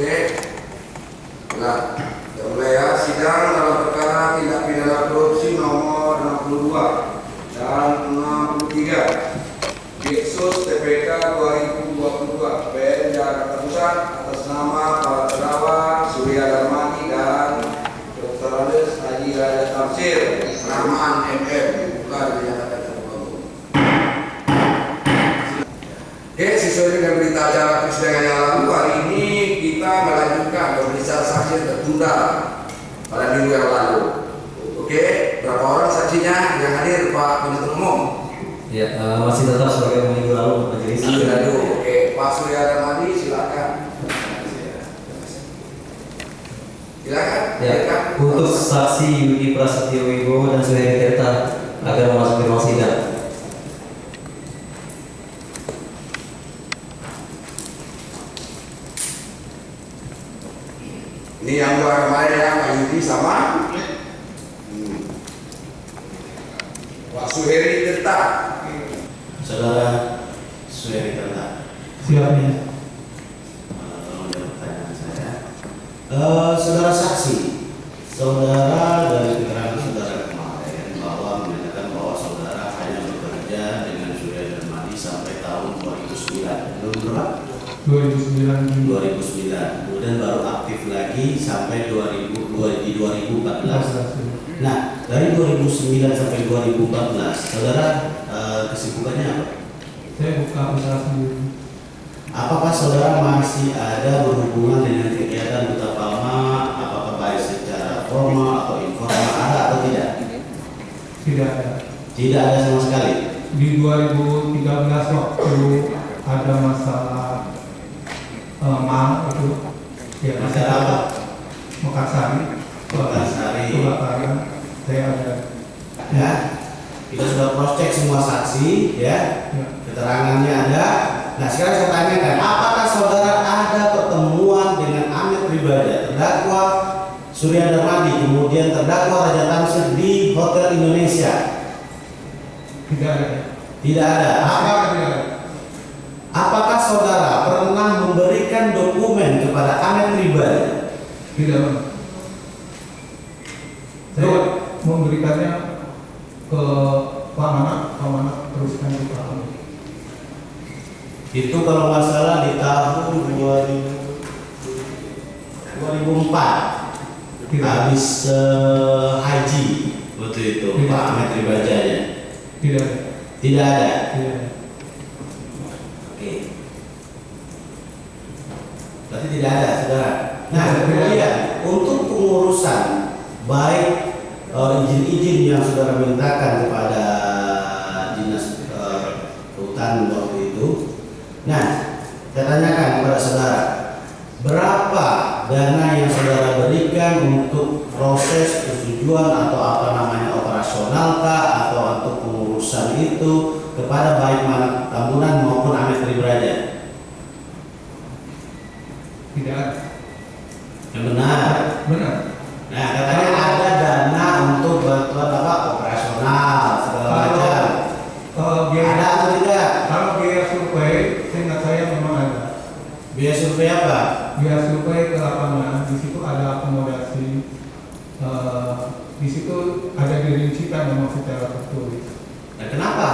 Nah, mulai ya, sidang dalam perkara tindak pidana korupsi nomor 62 dan 63 Diksus TPK 2022 PN Jakarta Pusat atas nama para terdakwa Surya Darmadi dan Dr. Andes Haji Raja Tafsir Rahman MM bukan dinyatakan terpenuhi. Oke, sesuai dengan berita acara persidangan yang lalu, hari ini kita melanjutkan pemeriksaan saksi yang tertunda pada minggu yang lalu. Oke, berapa orang saksinya yang hadir, Pak Penuntut Umum? Ya, masih tetap sebagai minggu lalu majelis. Oke, Pak Surya Darmadi silakan. Silakan. Ya, untuk saksi Yudi Prasetyo Wibowo dan Suheri Tirta agar memasuki ruang sidang. Ini yang dua kemarin ya, Pak Yudi sama Pak Suheri Tirta. Saudara Suheri Tirta. Siap ya. Tolong jawab pertanyaan saya. Saudara saksi, saudara dari keterangan saudara kemarin bahwa menyatakan bahwa saudara hanya bekerja dengan Surya Darmadi sampai tahun 2009. Belum berapa? 2009. 2009. Kemudian baru aktif lagi sampai 2014. Nah, dari 2009 sampai 2014, saudara kesibukannya apa? Saya buka usaha sendiri. Apakah saudara masih ada berhubungan dengan kegiatan Duta Palma, apakah baik secara formal atau informal, ada atau tidak? Tidak ada. Tidak ada sama sekali. Di 2013 waktu ada masalah mal itu, ya Masalah apa? Mekarsari. Mekarsari. Kebakaran. Saya ada. Ya, kita sudah cross check semua saksi, ya, Ya. keterangannya ada. Nah, sekarang saya tanyakan, apakah saudara ada pertemuan dengan Ahmed Pribadi, terdakwa Surya Darmadi, kemudian terdakwa Raja Tamsir di Hotel Indonesia? Tidak ada. Tidak ada. Apakah saudara pernah memberikan dokumen kepada Ahmed Pribadi? Tidak ada. Saya memberikannya ke Pak Mana teruskan ke Pak Mana. Itu kalau nggak salah di tahun 2004 habis haji waktu itu Pak Ahmed Pribadi. Tidak. Tidak ada. Tidak. Oke. Berarti tidak ada, saudara. Nah, kemudian untuk pengurusan baik izin-izin yang saudara mintakan kepada dinas kehutanan waktu itu. Nah, saya tanyakan kepada saudara, berapa dana yang saudara berikan untuk proses persetujuan atau apa namanya operasional kah atau untuk pengurusan itu kepada baik Manak Tambunan maupun Ahmed Pribadi? Tidak ada. Yang benar. Benar. Nah, katanya ada dana untuk bantuan apa operasional segala macam. Biaya Ada atau tidak? Kalau biaya survei, seingat saya memang ada. Biaya survei apa? Biaya survei ke lapangan, di situ ada akomodasi, di situ ada dirincikan memang secara tertulis. Nah, kenapa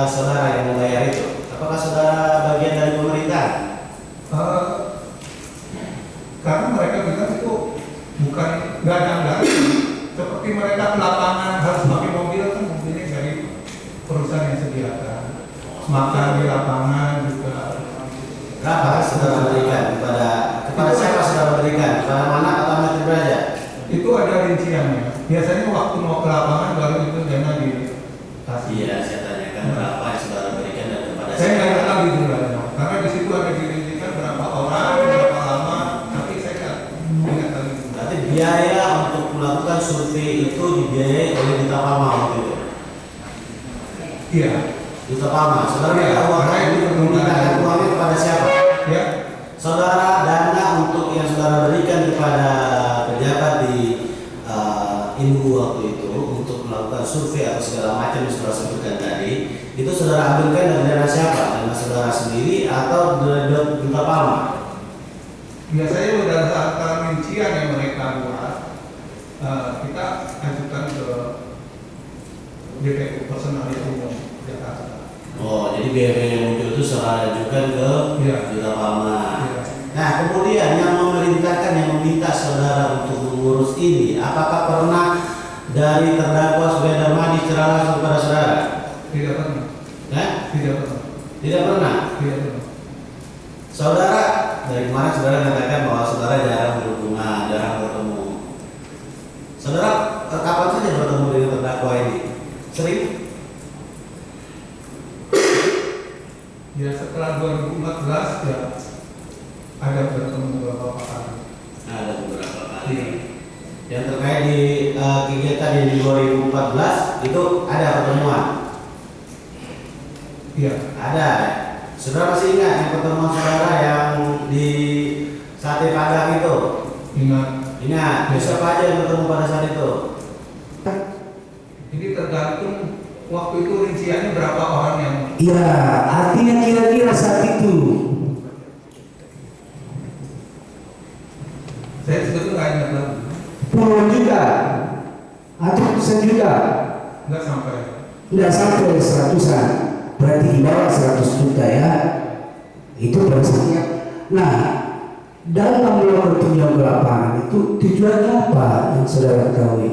saudara yang membayar itu? Apakah saudara bagian dari pemerintah? Karena mereka bilang itu bukan nggak ada anggaran. Seperti mereka ke lapangan harus pakai mobil, kan mobilnya dari perusahaan yang sediakan. Makan di lapangan juga. Berapa saudara berikan kepada siapa saudara berikan? Kepada mana atau Ahmed Pribadi? Itu ada rinciannya. Biasanya waktu mau ke lapangan baru itu dana dikasih. Iya, saya tanyakan berapa yang saudara berikan dan kepada Saya siapa? nggak tahu itu karena di situ ada dirincikan berapa orang, berapa lama, tapi saya nggak tahu itu. Berarti biaya untuk melakukan survei itu dibiayai oleh Duta Palma waktu itu. Iya. Duta Palma, saudara Iya, minta uang karena itu menggunakan uangnya kepada siapa? Ya. Saudara, dana untuk yang saudara berikan kepada pejabat di Inbu waktu itu untuk melakukan survei atau segala macam yang saudara sebutkan tadi, itu saudara ambilkan dari dana siapa? Dana saudara sendiri atau dari Duta Palma? Biasanya berdasarkan rincian yang mereka buat, kita ajukan ke DPU Personalia Umum Jakarta. Oh, jadi BM yang muncul itu salah ajukan ke Iya. Duta Pama. Iya. Nah, kemudian yang memerintahkan, yang meminta saudara untuk mengurus ini, apakah pernah dari terdakwa Suhai Darmadi dicerah langsung kepada saudara? Tidak pernah. Tidak pernah. Tidak pernah. Tidak pernah. Saudara, dari kemarin saudara katakan bahwa saudara jarang berhubungan, jarang bertemu. Saudara kapan saja bertemu dengan terdakwa ini? Sering? Ya setelah 2014 ya ada bertemu beberapa kali. Ada beberapa kali. Iya. Yang terkait di kegiatan yang di 2014 itu ada pertemuan. Iya. Ada. Saudara masih ingat yang pertemuan saudara yang di Sate Padang itu? Ingat. Ingat. Siapa aja yang bertemu pada saat itu? Jadi tergantung waktu itu rinciannya berapa orang yang Ya, artinya kira-kira saat itu saya sebetulnya nggak ingat lagi. puluhan juta atau ratusan juta, Nggak sampai. tidak sampai seratusan, berarti di bawah 100 juta ya. Itu prinsipnya. Nah, dalam melakukan peninjauan ke lapangan itu tujuannya apa yang saudara ketahui?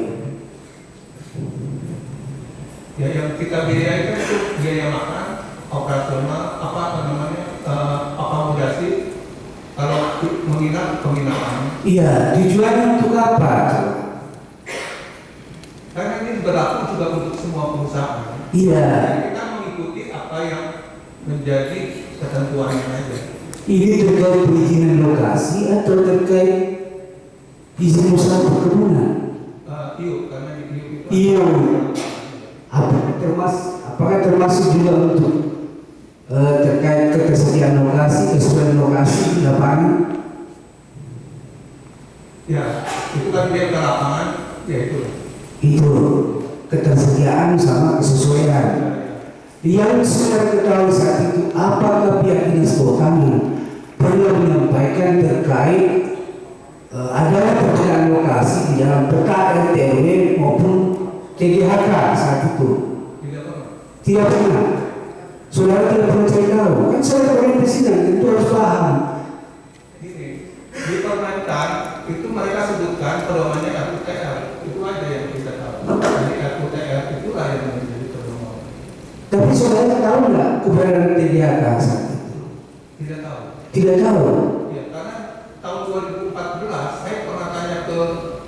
Ya yang kita biayakan itu biaya makan, operasional, akomodasi, kalau menginap penginapan. Iya, tujuannya untuk apa? Karena ini berlaku juga untuk semua perusahaan. Iya, Jadi kita mengikuti apa yang menjadi ketentuannya aja. ini terkait perizinan lokasi atau terkait izin usaha perkebunan? Karena di IU itu Iya. Apakah termasuk juga untuk terkait ketersediaan lokasi, kesesuaian lokasi di lapangan? ya itu kan dia ke lapangan, ya itu. Itu ketersediaan sama kesesuaian. Yang sudah ketahui saat itu, apakah pihak dinas kehutanan pernah menyampaikan terkait adanya perbedaan lokasi di dalam peta RT RW maupun TGHK saat itu? Tidak pernah. Tidak pernah. Saudara tidak pernah cari tahu. Kan saudara sebagai presiden tentu harus paham. Ini di Permentan itu mereka sebutkan pedomannya RUTR, itu aja yang kita tahu. Jadi RUTR itulah yang menjadi pedoman. Tapi saudara tahu nggak keberadaan TGHK saat itu? Tidak tahu. Tidak tahu. Ya karena tahun 2014 saya pernah tanya ke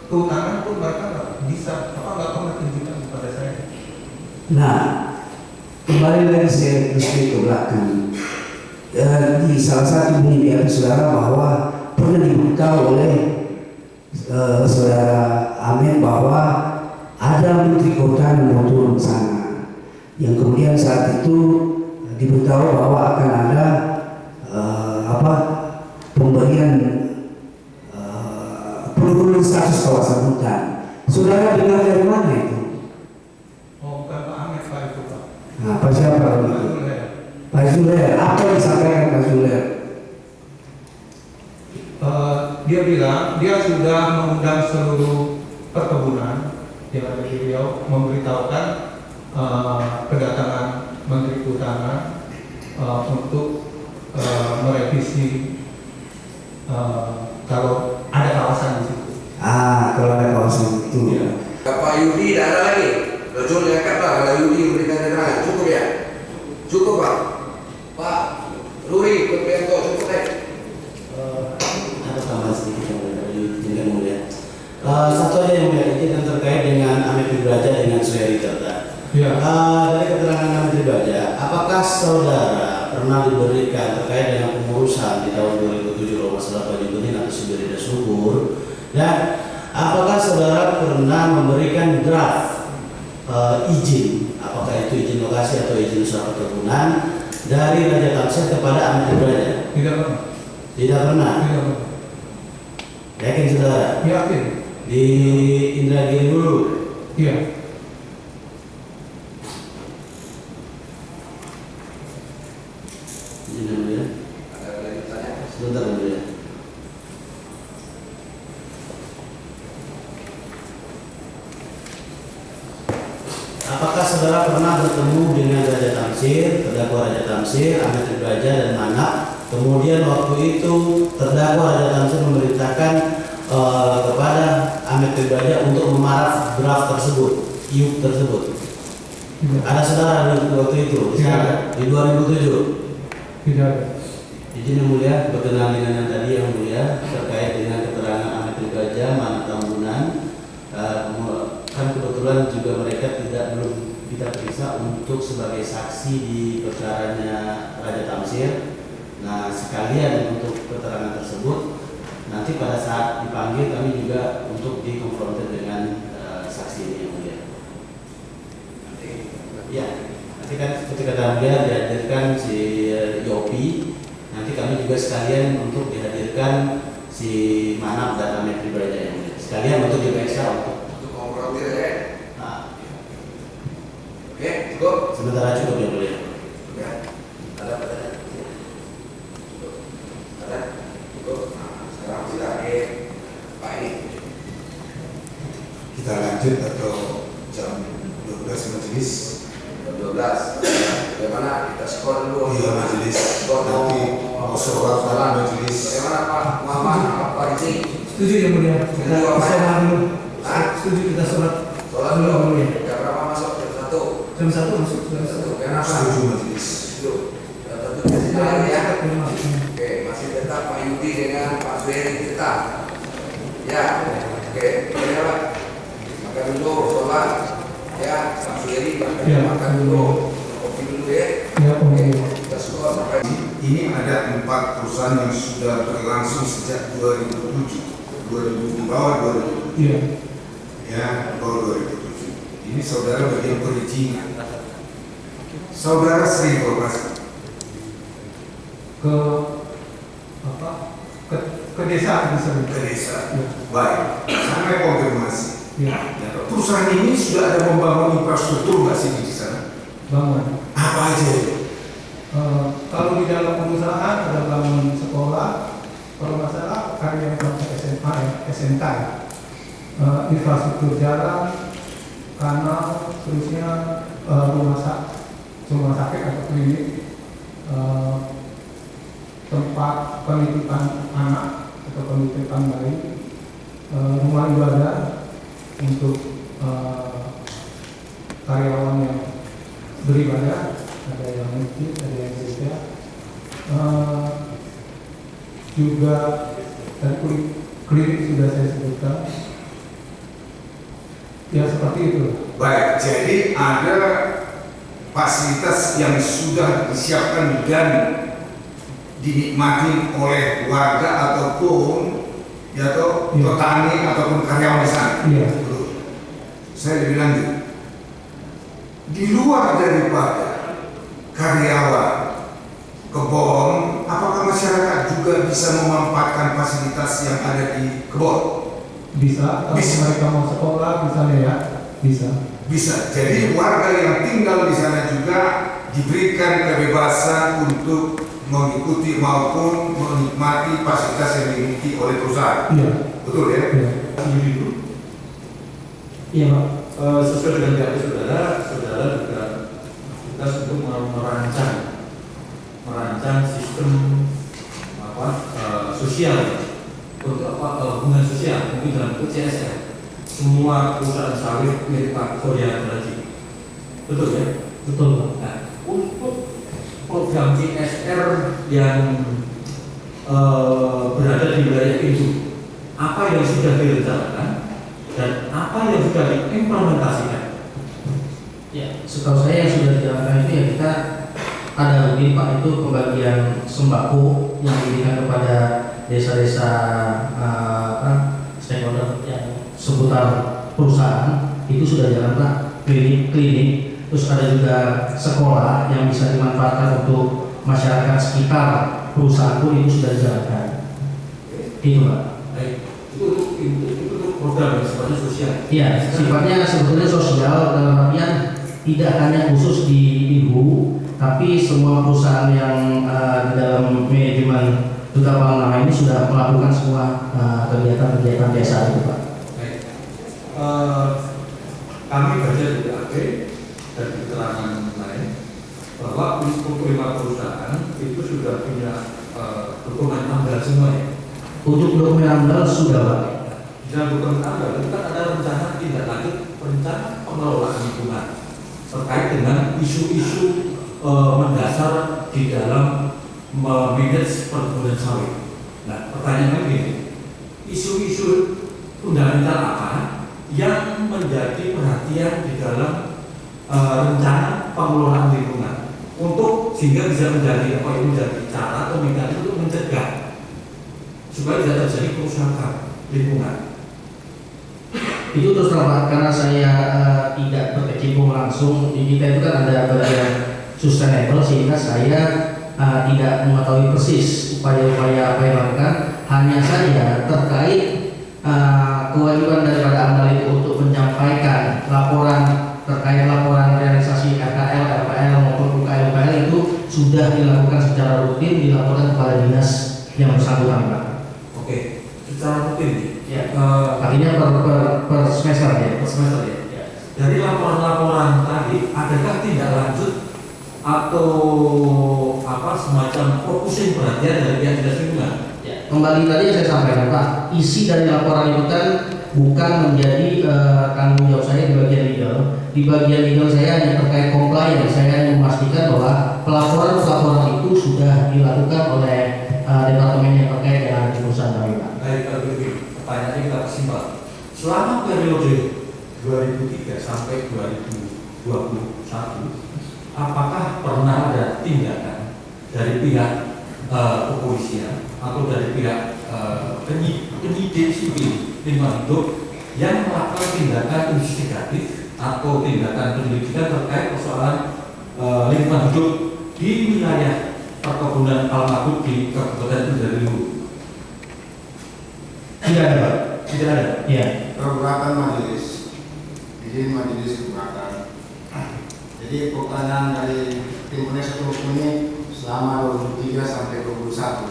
kehutanan pun mereka nggak bisa, nggak pernah tunjukkan kepada saya. Nah, kembali lagi saya flashback ke belakang. Di salah satu bunyi BAP saudara bahwa pernah diberitahu oleh saudara Amin bahwa ada menteri kehutanan mau turun ke sana, yang kemudian saat itu diberitahu bahwa akan ada pemberian penurunan status kawasan hutan. Saudara dengar dari mana itu? Oh bukan Pak Ahmed Pak itu Pak. Nah, Pak siapa kalau itu? Zulher. Pak Zuler, apa yang disampaikan Pak Zuler? Dia bilang dia sudah mengundang seluruh perkebunan yang ada di Riau, memberitahukan kedatangan Menteri Kehutanan untuk merevisi kalau ada kawasan di situ. Kalau ada kawasan itu. Ya. Pak Yudi tidak ada lagi. Lojol ya kata kalau Yudi memberikan keterangan cukup ya, cukup Pak. Pak Ruri Kurnianto cukup ya. Ada tambahan sedikit yang dari tingkat mulia. Satu aja yang mulia ini yang terkait dengan Amet Braja dengan Suheri Tirta. Ya. Dari keterangan Amet Braja, apakah saudara pernah diberikan terkait dengan pengurusan di tahun 2007 kalau masalah Pak Jubenin atau Sibirida Subur, dan apakah saudara pernah memberikan draft izin, apakah itu izin lokasi atau izin usaha perkebunan dari Raja Tamsir kepada Amet Braja? Tidak pernah. Tidak pernah. Tidak pernah. Yakin saudara? Yakin. Di Indragiri dulu. Iya. Izin dulu ya. Ada lagi tanya? Sebentar dulu ya. apakah saudara pernah bertemu dengan Raja Tamsir, terdakwa Raja Tamsir, Ahmed Ibraja dan Manap? Kemudian waktu itu terdakwa Raja Tamsir memerintahkan kepada Ahmed Ibraja untuk memaraf draft tersebut, IUP tersebut. Ada saudara di waktu itu? Tidak. Di 2007? Tidak ada. Izin yang mulia, berkenaan dengan yang tadi yang mulia terkait dengan keterangan Ahmed Ibraja, Manap Tambunan. Kan kebetulan juga mereka belum kita periksa untuk sebagai saksi di perkaranya Raja Tamsir. Nah, sekalian untuk keterangan tersebut nanti pada saat dipanggil kami juga untuk dikonfrontir dengan saksi ini yang mulia. Ya, nanti kan ketika tampil dihadirkan si Yopi, nanti kami juga sekalian untuk dihadirkan si Manap dan Ahmed Ibraja yang mulia. Sekalian untuk diperiksa Untuk konfrontir ya. Nah, Oke, cukup. sementara cukup yang mulia. Ya. Ada pertanyaan? Cukup. Ada? Cukup. Nah, sekarang silakan Pak ini. Kita lanjut atau jam 12 majelis? 12. Bagaimana kita skor dulu? Iya majelis. Skor Nanti mau sholat majelis. Bagaimana Pak Muhammad? Apa ini? Setuju yang mulia. Kita sholat dulu. Hah? Setuju kita sholat. Sholat dulu. Jam berapa masuk? Jam 1. Jam 1 masuk. Jam 1. Kenapa? Setuju majelis. Setuju. Jam 1 kita silakan ya. Oke, masih tetap Pak Yudi dengan Pak Suheri tetap. Ya, oke, boleh Pak. Makan dulu, sholat. Ya, Pak Suheri Ya. makan dulu. Kopi dulu ya. Ya, Oke, Om. kita skor sampai Ini ada 4 perusahaan yang sudah berlangsung sejak 2007, 2000 bawah 2007. Iya. Ya, bawah 2007. Ini saudara bagian perizinan. Saudara sering informasi. Ke apa? Ke desa bisa. Ke desa. Ya. Baik, sampai konfirmasi. Ya. Ya, perusahaan ini sudah ada membangun infrastruktur nggak sih di sana? Bangun. Apa aja itu? Kalau di dalam perusahaan ada bangun sekolah, kalau nggak salah karya SMA, SMK, infrastruktur jalan, kanal, terusnya rumah sakit atau klinik, tempat penitipan anak atau penitipan bayi, rumah ibadah untuk karyawan yang beribadah. Ada yang masjid, ada yang gereja, juga tadi klinik sudah saya sebutkan, ya seperti itu. Baik, jadi ada fasilitas yang sudah disiapkan dan dinikmati oleh warga ataupun ya atau Iya. petani ataupun karyawan di sana. Iya. Saya lebih lanjut. Di luar daripada karyawan kebun, apakah masyarakat juga bisa memanfaatkan fasilitas yang ada di kebun? Bisa, kalau Bisa. mereka mau sekolah misalnya ya, bisa. Bisa. Jadi warga yang tinggal di sana juga diberikan kebebasan untuk mengikuti maupun menikmati fasilitas yang dimiliki oleh perusahaan. Iya. Betul ya? Iya. Iya Pak, sesuai dengan GAP saudara juga kita untuk merancang sistem sosial untuk hubungan sosial mungkin dalam bentuk CSR. Semua perusahaan sawit milik Pak Surya Draji, betul ya? Betul Pak. Nah, untuk program CSR yang berada di wilayah itu, apa yang sudah direncanakan dan apa yang sudah diimplementasikan? Ya, setahu saya yang sudah dijalankan itu ya kita ada mungkin Pak itu pembagian sembako yang diberikan kepada desa-desa stakeholder yang seputar perusahaan itu sudah jalan Pak, klinik, terus ada juga sekolah yang bisa dimanfaatkan untuk masyarakat sekitar perusahaan pun itu sudah dijalankan. Itu Pak. Baik, itu program yang sifatnya sosial. Iya, sifatnya sebetulnya sosial dalam artian tidak hanya khusus di Ibu, tapi semua perusahaan yang di dalam manajemen Duta Panglima ini sudah melakukan semua kegiatan-kegiatan biasa itu Pak. Baik, kami baca di BAP dokumen AMDAL semua ya. Untuk dokumen AMDAL sudah Pak. Di dalam dokumen AMDAL itu kan ada rencana tindak lanjut rencana pengelolaan lingkungan terkait dengan isu-isu mendasar di dalam manage perkebunan sawit. Nah, pertanyaannya begini, isu-isu fundamental apa yang menjadi perhatian di dalam rencana pengelolaan lingkungan untuk sehingga bisa menjadi cara atau mekanisme untuk mencegah supaya tidak terjadi kerusakan lingkungan. Itu terus terang Pak, karena saya tidak berkecimpung langsung di kita itu kan ada bagian sustainable sehingga saya tidak mengetahui persis upaya-upaya apa yang dilakukan. Hanya saja terkait kewajiban daripada AMDAL itu untuk menyampaikan laporan terkait laporan realisasi RKL, RPL maupun UKL itu sudah dilakukan secara rutin, dilaporkan kepada dinas yang bersangkutan Pak. Oke, secara rutin Ya. Artinya per semester ya. per semester ya. Dari laporan-laporan tadi, adakah tindak lanjut atau apa semacam fokusin perhatian dari pihak dinas lingkungan? Ya. Kembali tadi saya sampaikan Pak, isi dari laporan itu kan bukan menjadi tanggung jawab saya di bagian legal. Di bagian legal saya hanya terkait compliance. Saya hanya memastikan bahwa pelaporan itu sudah dilakukan oleh departemen yang terkait dengan perusahaan kami Pak. Baik, kalau begitu, pertanyaannya kita persimpel. Selama periode 2003 sampai 2021, apakah pernah ada tindakan dari pihak kepolisian atau dari pihak penyidik sipil lingkungan hidup yang melakukan tindakan investigatif atau tindakan penyelidikan terkait persoalan lingkungan hidup di wilayah perkebunan Palmagut di Kabupaten Kendari? Tidak ada Pak. Tidak ada. Ya. Perbuatan majelis, izin majelis keberatan. Jadi pertanyaan dari tim penasihat hukum ini selama 2003 sampai 2021.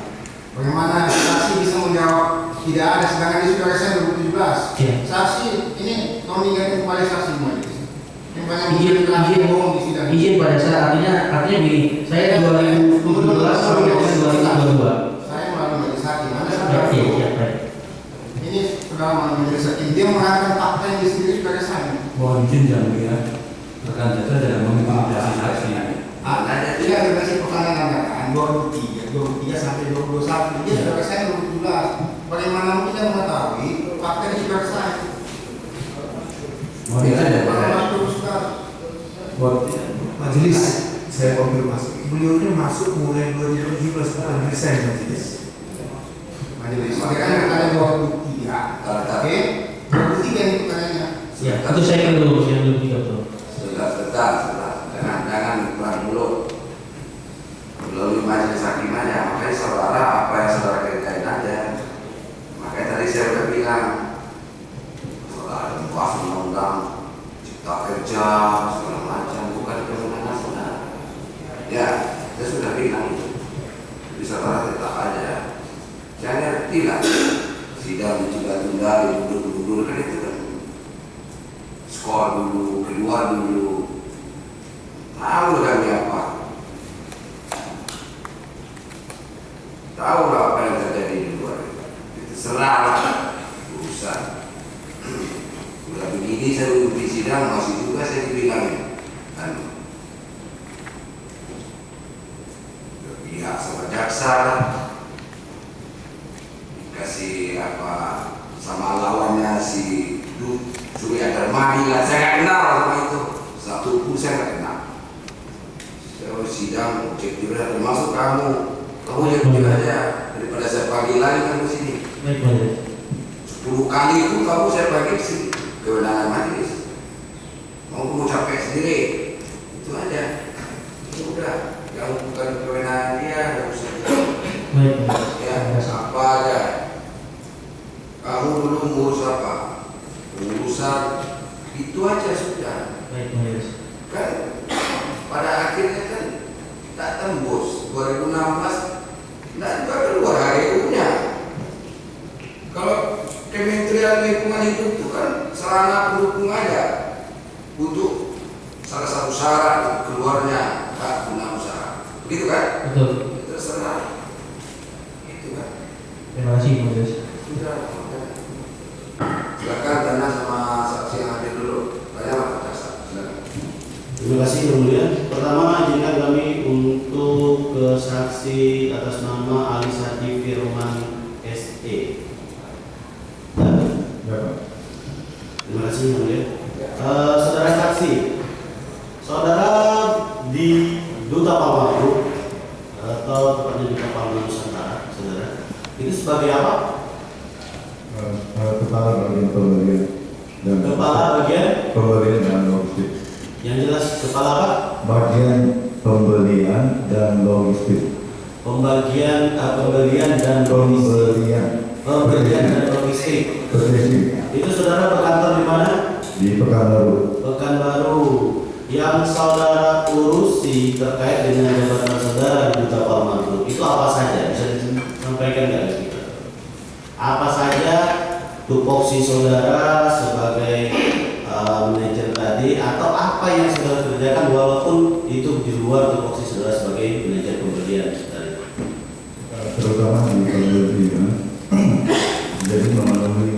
Bagaimana saksi bisa menjawab tidak ada, sedangkan di saudara saya 2017. Ya. Saksi ini tolong ingatkan kembali saksi majelis. Yang banyak Izin bohong di sidang. izin pada saya artinya gini, saya 2017 sampai dengan 2022. Saya melalui majelis hakim. Anda Ya, saudara. iya, baik. Ini saudara melalui majelis hakim. Dia mengatakan fakta yang disendiri saudara saya. Mohon izin jangan ya. Rekan jasa jangan mengintimidasi saksi. Ada tidak relasi pertanyaan Anda kan 2003 sampai 2021. Dia saudara saya 2017. Bagaimana mungkin dia mengetahui fakta di saudara saya? Mohon izin ya. Buat Majelis, saya konfirmasi. Beliau ini masuk mulai 2017 bukan resign majelis. majelis. Makanya ada 2003. Oke, 2003 ini pertanyaannya. Ya, itu saya yang dulu, betul. Sebentar. Jangan bukan mulut. Melalui majelis hakim aja. Makanya saudara apa yang saudara kerjain aja. Makanya tadi saya udah bilang, saudara membahas undang-undang cipta kerja segala macam, bukan kewenangan saudara. Ya, saya sudah bilang itu. Jadi saudara tetap aja. Saya ngerti lah. Sidang ditunda-tunda, diundur-undur kan itu kan. Skor dulu, keluar dulu. Tahu kami apa? Tahu lah apa yang terjadi di luar. Itu serahlah urusan. Udah begini saya duduk di sidang masih juga saya dibilangin kan pihak sama jaksa dikasih apa sama lawannya si Surya Darmadi lah, saya nggak kenal sama itu, satu pun saya nggak kenal. Saya sidang objektif termasuk kamu jujur aja daripada saya panggil lagi kamu sini. 10 kali itu kamu saya panggil sini, kewenangan majelis. Mau kamu capek sendiri, itu aja. Itu udah, yang bukan kewenangan dia nggak usah. Ya, apa aja. Kamu dulu ngurus apa? Urusan itu aja sudah. Kan pada akhirnya kan tak tembus 2016 tidak juga keluar HGU-nya. Kalau Kementerian Lingkungan Hidup itu kan sarana pendukung aja untuk salah satu syarat keluarnya hak guna usaha, begitu kan? Betul. Terserah. Terima kasih Majelis. Silakan tanya sama saksi yang hadir dulu. Tanya Pak Jaksa. Silakan. Terima kasih Yang Mulia. Pertama, izinkan kami untuk ke saksi atas nama Ali Sadi Firman SE. Terima kasih Yang Mulia. Saudara saksi, saudara di Duta Palma Group atau tepatnya Duta Palma Nusantara, saudara, itu sebagai apa? Kepala bagian pembelian dan Kepala bagian pembelian dan logistik. yang jelas kepala apa? Bagian pembelian dan logistik. Pembagian pembelian dan logistik. Pembelian dan logistik. Logistik. Itu saudara berkantor di mana? Di Pekanbaru. Pekanbaru. Yang saudara urusi terkait dengan jabatan saudara di Duta Palma Group itu apa saja? Bisa disampaikan nggak kita? Apa saja tupoksi saudara sebagai manajer tadi atau apa yang saudara kerjakan walaupun itu di luar tupoksi saudara sebagai manajer pembelian tadi? Terutama di pembelian. Jadi memenuhi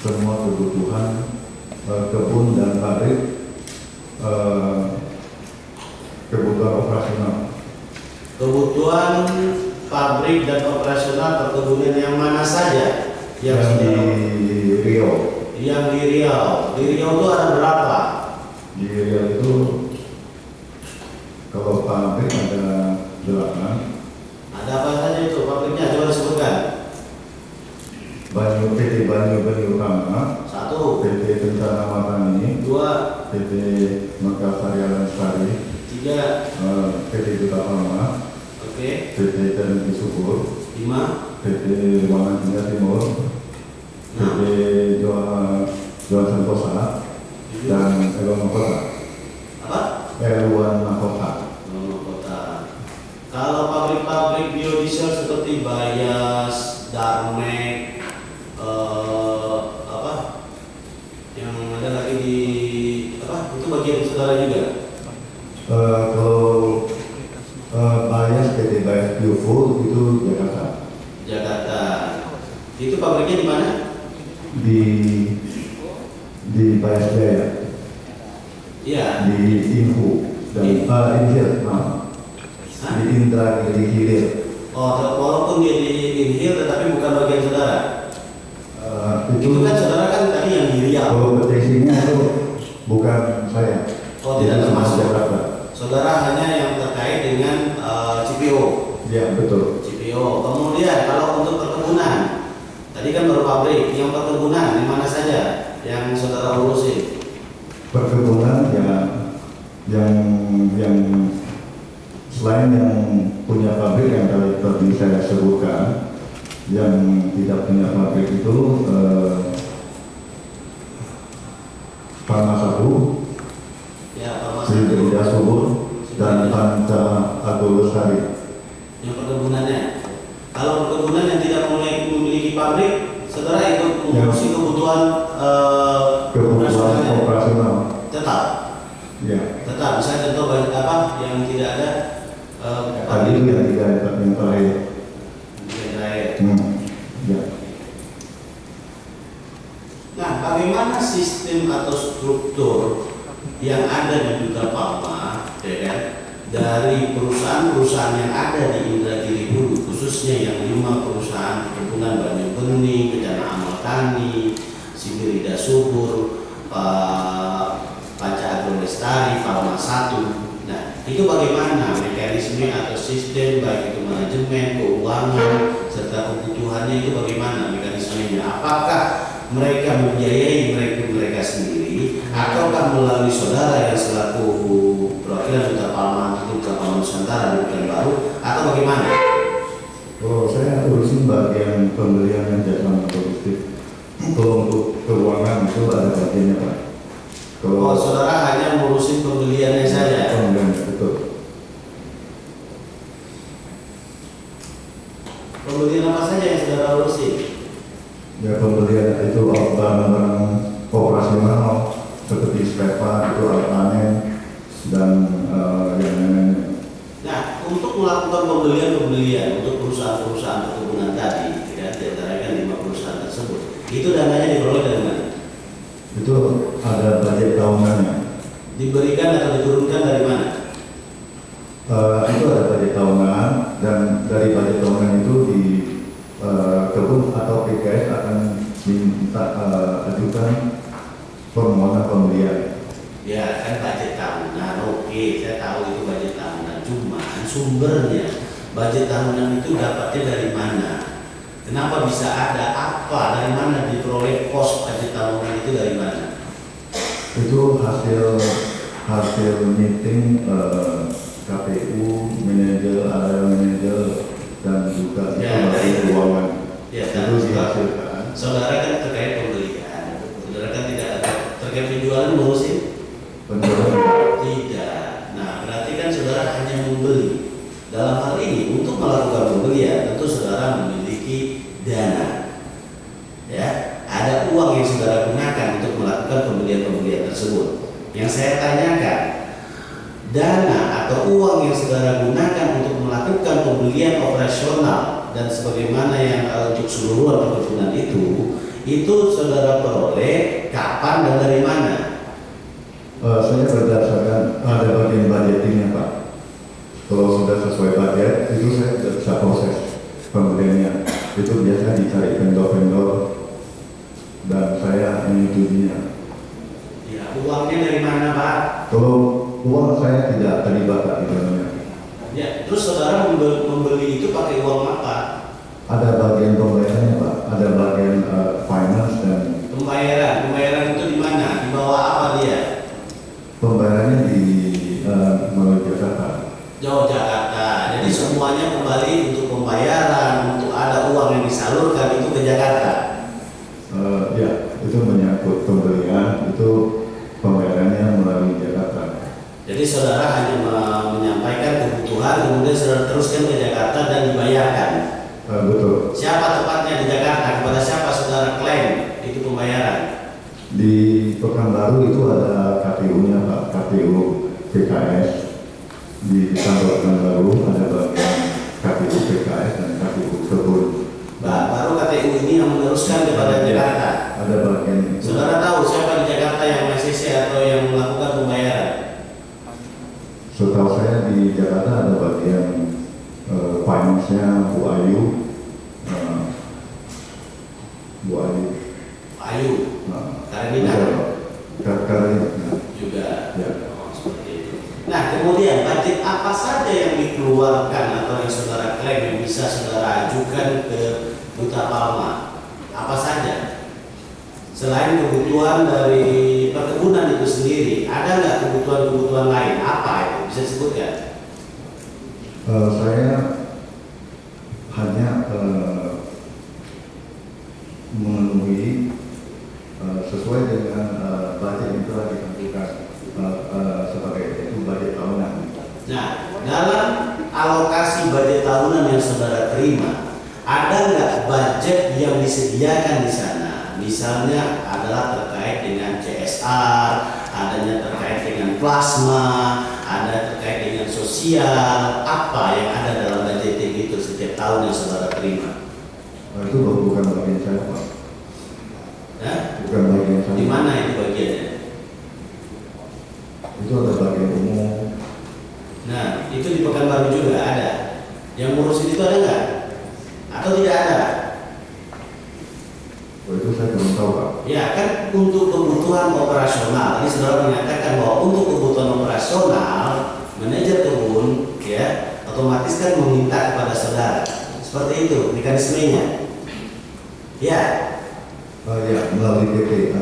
semua kebutuhan kebun dan pabrik, kebutuhan operasional. Kebutuhan pabrik dan operasional perkebunan yang mana saja? Yang di Riau. Yang di Riau. Di Riau itu ada berapa? Di Riau itu kalau pabrik ada 8. Ada apa saja itu pabriknya? Coba disebutkan. PT Banyu Utama, 1, PT Bencana Matani, 2, PT Makassar Lestari, 3, PT Duta Palma, oke, PT Teknik Subur, 5, PT Wangan Hingga Timur, PT Juan Santosa, dan Elon Kota. apa? Elon Kota. Kota. Kalau pabrik-pabrik biodiesel seperti Bayas, Darmek, apa? Yang ada lagi di apa? Itu bagian saudara juga. Kalau Bayas, PT Bayas Biofuel itu Jakarta. Jakarta. Itu pabriknya di mana? Di Bayas Jaya, Iya. di Inhu dan Inhil, maaf. Di Indragiri Hilir. Oh, walaupun dia di Inhil tetapi bukan bagian saudara. Itu kan saudara kan tadi yang di Riau. Kalau petisinya itu bukan saya. Oh, tidak Itu termasuk. Jakarta. Saudara hanya yang terkait dengan CPO. Ya, betul. CPO. Kemudian kalau untuk perkebunan, tadi kan baru pabrik. Yang perkebunan yang mana saja yang saudara urusin? Perkebunan ya, yang selain yang punya pabrik yang tadi saya sebutkan, yang tidak punya pabrik itu Palma Satu, Ya, Sriwijaya Subur, dan Panca Agung Lestari. yang perkebunannya. Kalau perkebunan yang tidak memiliki pabrik, saudara ikut mengurusi kebutuhan Kebutuhan operasional. tetap. Ya. Tetap. Bisa contoh banyak apa yang tidak ada Tadi itu yang tidak ada yang terakhir. yang terakhir. Ya. Nah, bagaimana sistem atau struktur yang ada di Duta Palma, ya kan, dari perusahaan-perusahaan yang ada di Indragiri Hulu, khususnya yang 5 perusahaan perkebunan Banyu Bening, Kencana Amal Tani, Sibirida Subur, Panca Agung Lestari, Palma 1. Nah, itu bagaimana mekanisme atau sistem, baik itu manajemen, keuangan, serta kebutuhannya itu bagaimana mekanismenya? Apakah mereka membiayai mereka sendiri, ataukah melalui saudara yang selaku perwakilan Duta Palma untuk Duta Palma Nusantara di Pekanbaru, atau bagaimana? Oh, saya urusin bagian pembelian dan jasa logistik. Kalau untuk keuangan itu ada bagiannya, Pak. Oh, saudara hanya ngurusin pembeliannya saja. Pembelian, betul. Pembelian apa saja yang saudara urusin? Ya, pembelian itu barang-barang operasional seperti spare part, itu alat panen dan yang lain-lainnya. Nah, untuk melakukan pembelian untuk perusahaan-perusahaan perkebunan tadi, ya, diantara kan 5 perusahaan tersebut, itu dananya diperoleh dari mana? Itu ada budget tahunannya. Diberikan atau diturunkan dari mana? Itu ada budget tahunan, dan dari budget tahunan itu di kebun atau PKS akan minta ajukan permohonan pembelian. Ya kan budget tahunan, oke, saya tahu itu budget tahunan. Cuma sumbernya budget tahunan itu dapatnya dari mana? Kenapa bisa ada apa? Dari mana diperoleh pos budget tahunan itu dari mana? Itu hasil meeting KPU, ada manajer dan juga Ya, Badan Keuangan. Ya, Itu dihasilkan. saudara kan terkait pembelian, saudara kan tidak ada terkait penjualan ngurusin? Penjualan. Tidak. Nah, berarti kan saudara hanya membeli. Dalam hal ini untuk melakukan pembelian tentu saudara memiliki dana. Ya, ada uang yang saudara gunakan untuk melakukan pembelian-pembelian tersebut. Yang saya tanyakan, dana atau uang yang saudara gunakan untuk melakukan pembelian operasional dan sebagaimana yang untuk seluruh perkebunan itu saudara peroleh kapan dan dari mana? Saya berdasarkan ada bagian budgetingnya Pak. Kalau sudah sesuai budget itu saya tidak bisa proses pembeliannya. Itu biasanya dicari vendor-vendor dan saya menyetujuinya. Ya, uangnya dari mana Pak? Kalau uang saya tidak terlibat Pak di dalamnya. Ya, terus saudara membeli itu pakai uang apa? Ada bagian pembayarannya Pak. Ada bagian finance dan Pembayaran itu di mana? Di bawah apa dia? pembayarannya di melalui Jakarta. Jauh Jakarta. Jadi semuanya kembali untuk pembayaran, untuk ada uang yang disalurkan itu ke Jakarta. Ya, itu menyangkut pembelian, itu pembayarannya melalui Jakarta. Jadi saudara hanya menyampaikan kebutuhan, kemudian saudara teruskan ke Jakarta dan dibayarkan. Betul. Siapa tepatnya di Jakarta? Kepada siapa saudara klaim itu pembayaran? Di Pekanbaru itu ada KPU-nya Pak, KPU PKS. Di kantor Pekanbaru ada bagian KPU PKS dan KPU Kebun. Baru KPU ini yang meneruskan kepada Jakarta. Ada bagian itu. Saudara tahu siapa di Jakarta yang MCC atau yang melakukan pembayaran? Setahu saya di Jakarta ada bagian finance-nya Bu Ayu. Bu Ayu. Ayu. Karenina. Karenina. Juga. Ya. Seperti itu. Nah, kemudian budget apa saja yang dikeluarkan atau yang saudara klaim yang bisa saudara ajukan ke Duta Palma? Apa saja? Selain kebutuhan dari perkebunan itu sendiri, ada nggak kebutuhan-kebutuhan lain? Apa itu? Bisa disebutkan? Saya hanya memenuhi sesuai dengan budget yang telah ditentukan sebagai itu budget tahunan. Nah, dalam alokasi budget tahunan yang saudara terima, ada nggak budget yang disediakan di sana? Misalnya adalah terkait dengan CSR, adanya terkait dengan plasma, ada terkait dengan sosial, apa yang ada dalam budgeting itu setiap tahun yang saudara terima? Itu bukan bagian saya Pak. Nah, Bukan bagian saya. di mana itu bagiannya? Itu ada bagian umum. Nah, itu di Pekanbaru juga ada. Yang ngurusin itu ada nggak? Atau tidak ada? Oh, itu saya belum tahu Pak. Ya kan untuk kebutuhan operasional. Tadi saudara menyatakan bahwa untuk kebutuhan operasional manajer kebun ya otomatis kan meminta kepada saudara. Seperti itu mekanismenya. Ya. Ya melalui PP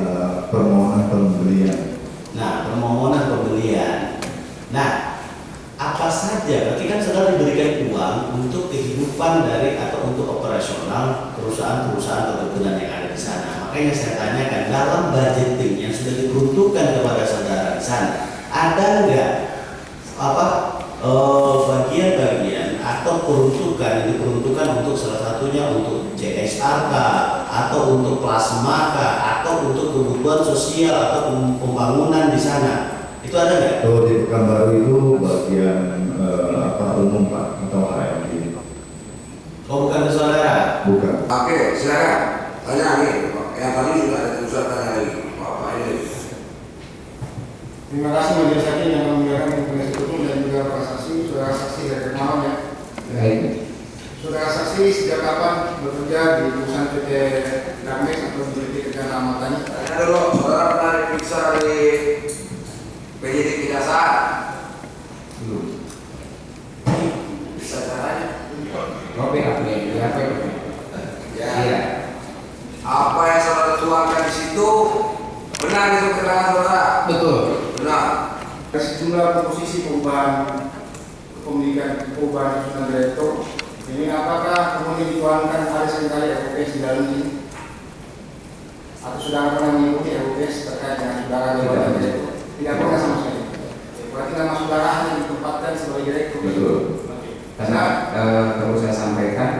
permohonan pembelian. Nah, permohonan pembelian. Nah, apa saja? Berarti kan saudara diberikan uang untuk kehidupan dari atau untuk operasional perusahaan-perusahaan perkebunan yang ada di sana. Makanya saya tanyakan dalam budgeting yang sudah diperuntukkan kepada saudara di sana, ada nggak bagian-bagian atau peruntukan yang diperuntukkan untuk salah satunya untuk CSR atau untuk plasma atau untuk kebutuhan sosial atau pembangunan di sana? Itu ada nggak? Kalau di Pekanbaru itu bagian umum Pak atau HMI? Oh, bukan ke saudara? Bukan. Oke, silakan. Tanya nih, Pak. Yang tadi sudah ada usaha tanya lagi. Pak ini. Terima kasih majelis hakim yang memuliakan Komisi Hukum dan juga para saksi, saudara saksi dari Kemarin ya. Baik. Saudara saksi sejak kapan bekerja di perusahaan PT Gramex atau memiliki kerjaan amatan? Tanya dulu, saudara pernah diperiksa di penyidik kejaksaan? Belum. Bisa caranya? Kopi apa ya? Ya. Iya. Apa yang saudara tuangkan di situ benar itu keterangan saudara? Betul. Benar. Ada sejumlah komposisi perubahan kepemilikan perubahan susunan direktur. Ini apakah kemudian dituangkan ada seringkali RUPS di dalam ini? Atau saudara pernah mengikuti RUPS terkait dengan saudara jabatan direktur? Tidak pernah sama sekali. Berarti nama saudara hanya ditempatkan sebagai direktur. Betul. Karena perlu saya sampaikan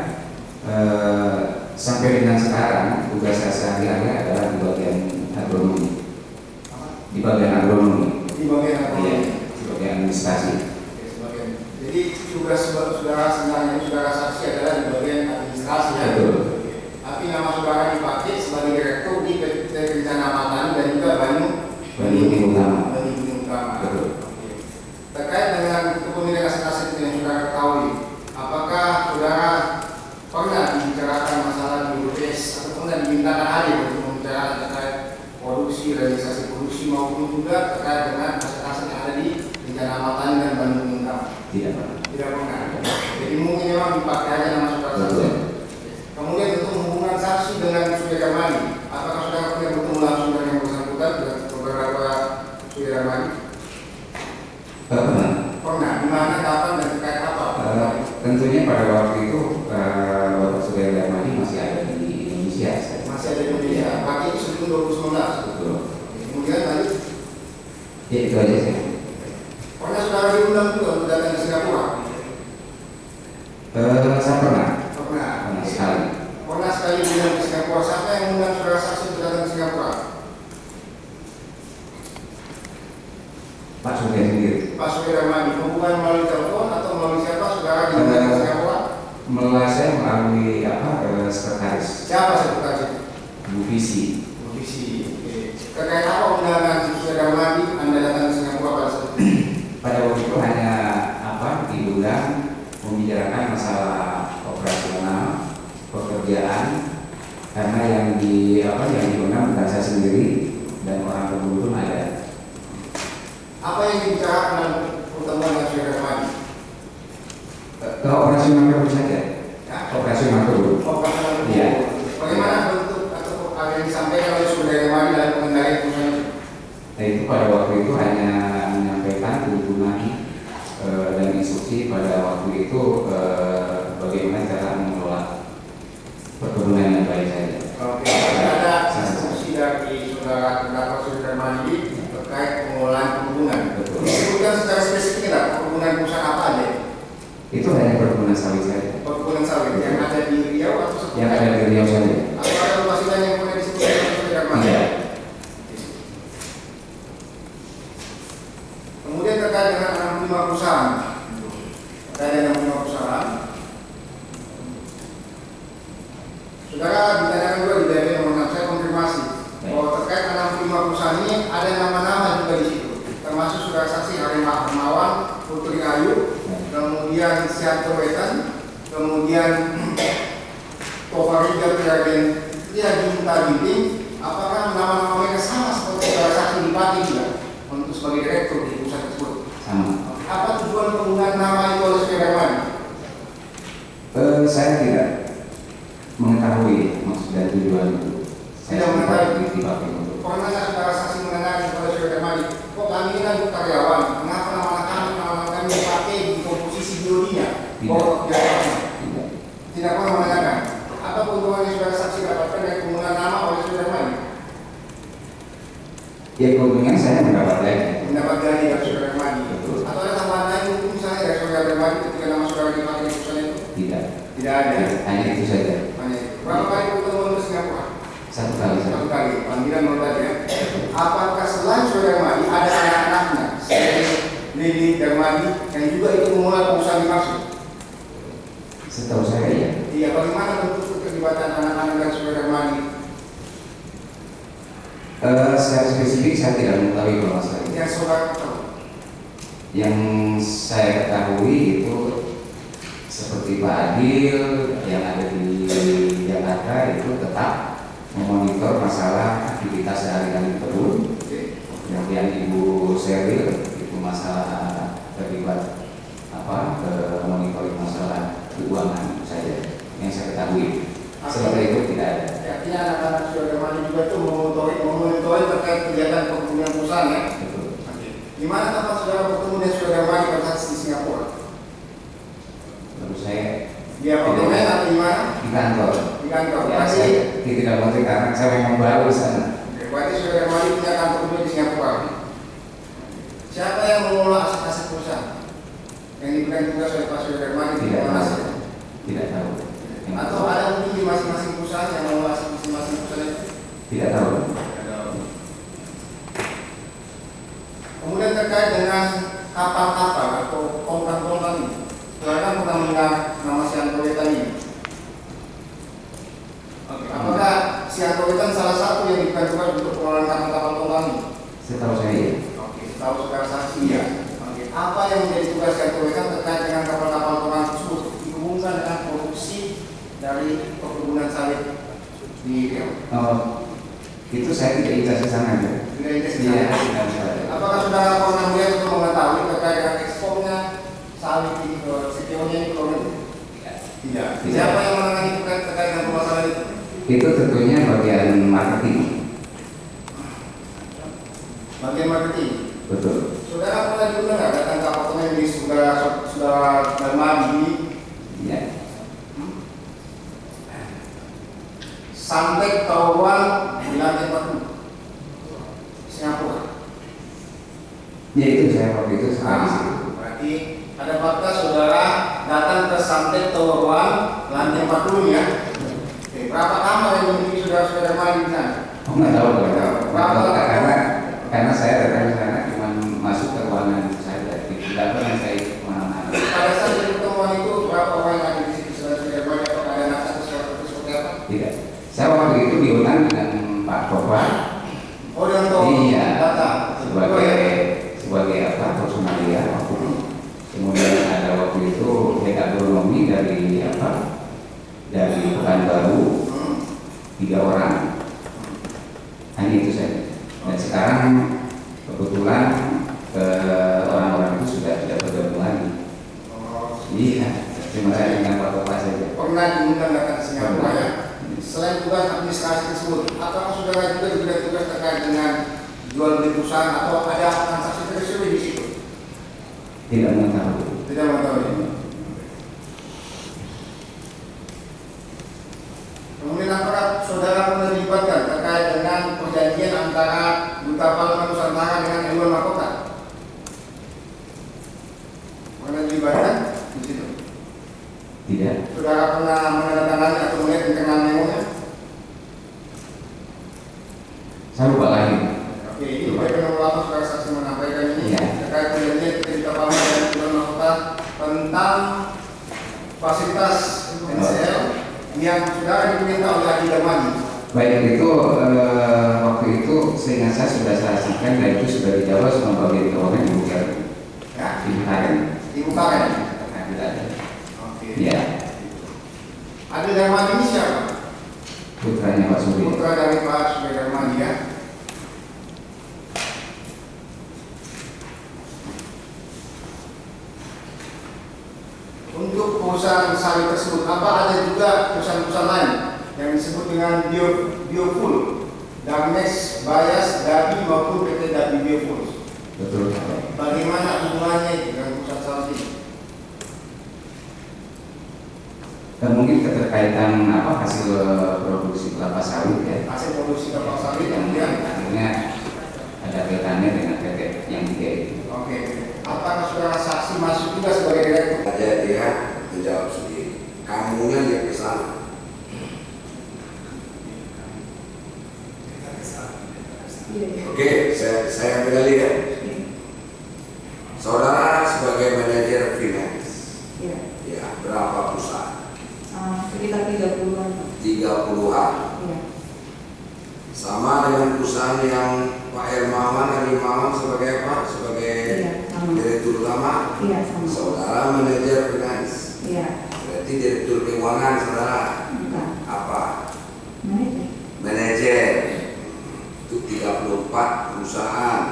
sampai dengan sekarang tugas saya sehari-hari adalah di bagian agronomi. Di bagian agronomi. Di bagian agronomi. Iya, di bagian administrasi. Oke, sebagian. Jadi tugas saudara sebenarnya saudara saksi adalah di bagian administrasi ya. Betul. Tapi nama saudara dipakai sebagai direktur di PT Rencana Matani dan juga Banyu Utama. Betul. Terkait dengan kepemilikan aset-aset yang saudara ketahui, apakah saudara pernah dibicarakan masalah di BPS atau pernah dimintakan ahli untuk membicarakan terkait produksi, realisasi produksi maupun juga terkait dengan aset-aset yang ada di Rencana Matani dan Bandung Utama? Tidak pernah. Tidak pernah. Jadi mungkin memang dipakai aja nama saudara saksi. Kemudian untuk hubungan saksi dengan saudara Mani, apakah saudara pernah bertemu langsung dengan yang bersangkutan dengan beberapa saudara Mani? Pernah. Pernah. Di mana, kapan, dan terkait apa? Tentunya pada waktu itu Bapak Saudara Darmadi masih ada di Indonesia. Masih ada di Indonesia. Pagi itu sebelum 2019. Betul. Kemudian tadi Ya itu aja sih. pernah saudara diundang juga untuk datang ke Singapura? Saya pernah. Pernah. Pernah sekali. Pernah sekali diundang ke Singapura. Siapa yang mengundang saudara saksi untuk datang ke Singapura? Pak Surya sendiri. Pak Surya Mani. Hubungan melalui telepon atau melalui siapa saudara diundang ke Singapura? Saya melalui sekretaris Siapa sekretaris itu? Bu Visi. Visi. Terkait apa undangan saudara Mani Anda datang ke Singapura pada saat itu? Pada waktu itu hanya diundang membicarakan masalah operasional pekerjaan karena yang diundang bukan saya sendiri dan orang tertentu ada. Apa yang dibicarakan dalam pertemuan dengan saudara Mani? Ke operasional dulu saja. Ya. Operasional dulu. Operasional dulu. Iya. Bagaimana bentuk atau apa yang disampaikan oleh saudara Mani dalam pengendalian perusahaan itu? Nah itu pada waktu itu hanya menyampaikan tuntunan dan instruksi pada waktu itu bagaimana cara mengelola perkebunan yang baik saja. Oke. Ada instruksi dari saudara Mani terkait pengelolaan perkebunan. Betul. Disebutkan secara spesifik tidak perkebunan perusahaan apa aja? Itu hanya perkebunan sawit saja. Perkebunan sawit yang ada di Riau atau seperti Yang ada di Riau saja. atau ada lokasi lain yang pernah disebutkan oleh saudara Mani? Tidak. Kemudian terkait dengan 65 perusahaan, terkait dengan 65 perusahaan, saudara ditanyakan juga di DP nomor 6, saya konfirmasi bahwa terkait 65 perusahaan ini ada nama-nama juga di situ, termasuk saudara saksi Harimah Hermawan, Putri Ayu, kemudian Sianto Wetan, kemudian Tofarida Piragen, Junta Ginting. Apakah nama-nama mereka sama seperti saudara saksi dipakai juga untuk sebagai direktur di perusahaan tersebut? Sama. Apa tujuan penggunaan nama itu oleh saudara Mani? Saya tidak mengetahui maksud dan tujuan itu. Tidak mengetahui. Dipakai untuk. Pernah nggak saudara saksi mengenai kepada saudara Mani? Kok kami ini kan karyawan? Kenapa nama kami dipakai di komposisi biologinya? Tidak. Tidak pernah menanyakan. Apa keuntungan yang saudara saksi dapatkan dari penggunaan nama oleh saudara Mani? Ya keuntungan saya mendapat lagi. Mendapat dari saudara Mani. Betul. Atau ada tambahan lain mungkin misalnya dari saudara Mani ketika nama saudara dipakai di perusahaan itu? Tidak. Tidak ada. Hanya itu saja. Hanya itu. Berapa kali pertemuan ke Singapura? Satu kali saja. Satu kali. Panggilan mau tadi ya. Apakah selain saudara Mani ada anak-anaknya? Lili Darmadi yang juga itu memulai perusahaan dimaksud? Setahu saya ya. Iya, bagaimana bentuk keterlibatan anak-anak dan saudara Darmadi? Secara spesifik saya tidak mengetahui kalau masalah itu. Yang saudara tahu? Yang saya ketahui itu seperti Pak Adil yang ada di Jakarta itu tetap memonitor masalah aktivitas sehari-hari kebun. Kemudian Ibu Seril itu masalah terlibat monitoring masalah keuangan saja yang saya ketahui. Seperti itu tidak ada. Artinya anak-anak saudara Darmadi juga itu memonitori terkait kegiatan perkebunan perusahaan ya? Betul. Di mana tempat saudara bertemu dengan saudara Darmadi pada saat di Singapura? Menurut saya Di apartemen atau di mana? di kantor. Di kantor. Ya, saya tidak mengerti karena saya memang baru di sana. Berarti saudara Darmadi punya kantor dulu di Singapura. Siapa yang mengelola aset-aset perusahaan? Yang diberikan tugas oleh Pak saudara Darmadi di Tidak mana? tahu. Tidak tahu. Atau ada mungkin di masing-masing perusahaan yang mengelola aset masing-masing perusahaan itu? Tidak tahu. Kemudian terkait dengan kapal-kapal atau kontak-kontak ini, saudara pernah mendengar nama Siantowetan ini? Apakah Siantowetan salah satu yang diberikan tugas untuk pengelolaan kapal-kapal kontak ini? Setahu saya ya. Tahu saudara saksi ya? Apa yang menjadi tugas Siantowetan terkait dengan kapal-kapal kontak tersebut dihubungkan dengan produksi dari perkebunan sawit di Riau? Itu saya tidak intens ke sana ya. Tidak intens ke Iya, sana? tidak bisa. Apakah saudara pernah melihat atau mengetahui terkait dengan ekspornya sawit ini ke CPO-nya ini ke luar negeri? Tidak. Siapa yang menangani terkait dengan permasalahan itu? Itu tentunya bagian marketing. Bagian marketing. Betul. Saudara pernah juga nggak datang ke apartemen di saudara Darmadi? Ya. Sampai Tauan di lantai 40 Singapura. Ya itu saya waktu itu sekali di situ. Berarti ada fakta saudara datang ke Sampai Tauan lantai 40 ya. Oke, berapa kamar yang dimiliki saudara-saudara Darmadi di sana? Oh nggak tahu Berapa? karena saya datang ke sana cuma masuk ke ruangan saya tidak pernah saya kemana-mana. Pada saat di pertemuan itu berapa orang yang ada di situ saudara-saudara Darmadi? Apakah ada anak atau seperti apa? Tidak. Saya waktu itu diundang dengan Pak Topa. Oh, dengan Topa. Iya. Datang. Sebagai personalia waktu itu. Kemudian ada waktu itu head agronomi dari Pekanbaru 3 orang. Hanya itu saja. Dan sekarang kebetulan orang-orang itu sudah tidak bergabung lagi. Iya. Cuma saya dengan Pak Topa saja. Pernah diundang datang ke Singapura ya? Selain tugas administrasi tersebut, apakah saudara juga diberi tugas terkait dengan jual beli perusahaan atau ada transaksi tersebut di situ? Tidak mengetahui. Tidak mengetahui. Kemudian apakah saudara pernah dilibatkan terkait dengan perjanjian antara Duta Palma Nusantara dengan Dewan Mahkota? Pernah dilibatkan di situ? Tidak. Saudara pernah menandatangani atau melihat internal memo-nya? Saya lupa lagi. Oke, ini bagaimana ulama saudara saksi menyampaikan ini terkait perjanjian Duta Palma dan Dewan Mahkota tentang fasilitas NCL yang saudara diminta oleh Haji Darmadi. Baik itu waktu itu seingat saya sudah saya sampaikan dan itu sudah dijawab sama bagian keuangan Ibu Karen. Ya? Ibu Karen. Ibu Karen. Oke. Ya. Haji Darmadi ini siapa? Putranya Pak Surya. Putra dari Pak Surya Darmadi ya. Untuk perusahaan sawit tersebut, apa ada juga perusahaan-perusahaan lain yang disebut dengan Biofuel, Darmex, Bayas, Dabi maupun PT Dabi Biofuel? Betul. Bagaimana hubungannya dengan perusahaan sawit ini? Dan mungkin keterkaitan hasil produksi kelapa sawit ya. Hasil produksi kelapa sawit kemudian akhirnya ada kaitannya dengan PT yang 3 itu. Oke. Apakah saudara saksi masuk juga sebagai direktur? Aja dia menjawab sendiri. Kamunya dia ke sana. Oke, saya ambil alih ya. Saudara Sama dengan perusahaan yang Pak Hermawan Ali Mawan sebagai apa? Sebagai direktur utama. Iya, sama. Saudara manajer finance. Iya. Berarti direktur keuangan saudara. Bukan. Apa? Manajer. Manajer. Itu 34 perusahaan.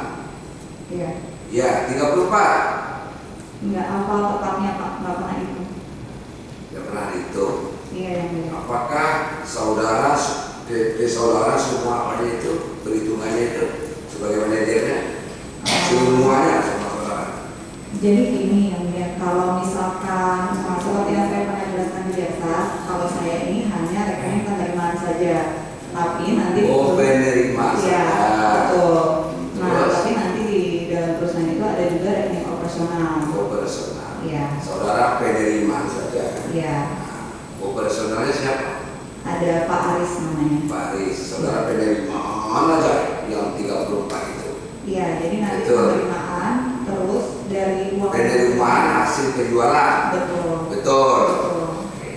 Iya. Ya, 34. Enggak apa tepatnya Pak, nggak pernah itu. Tidak pernah dihitung. Iya yang mulia. Apakah saudara saudara semua apa itu perhitungannya itu sebagai manajernya semuanya sama saudara? Jadi gini yang mulia, kalau misalkan seperti yang saya pernah jelaskan di jasa, kalau saya ini hanya rekening penerimaan saja, tapi nanti penerimaan ya, saja. betul. Nah, Terus? tapi nanti di dalam perusahaan itu ada juga rekening operasional. Operasional. Iya. Saudara penerimaan saja. Iya. Operasionalnya siapa? Ada Pak Aris namanya. Pak Aris. Saudara penerimaan aja yang 34 itu. Iya, jadi nanti Betul. penerimaan terus dari uang Penerimaan hasil penjualan. Betul. Betul. Betul. Oke.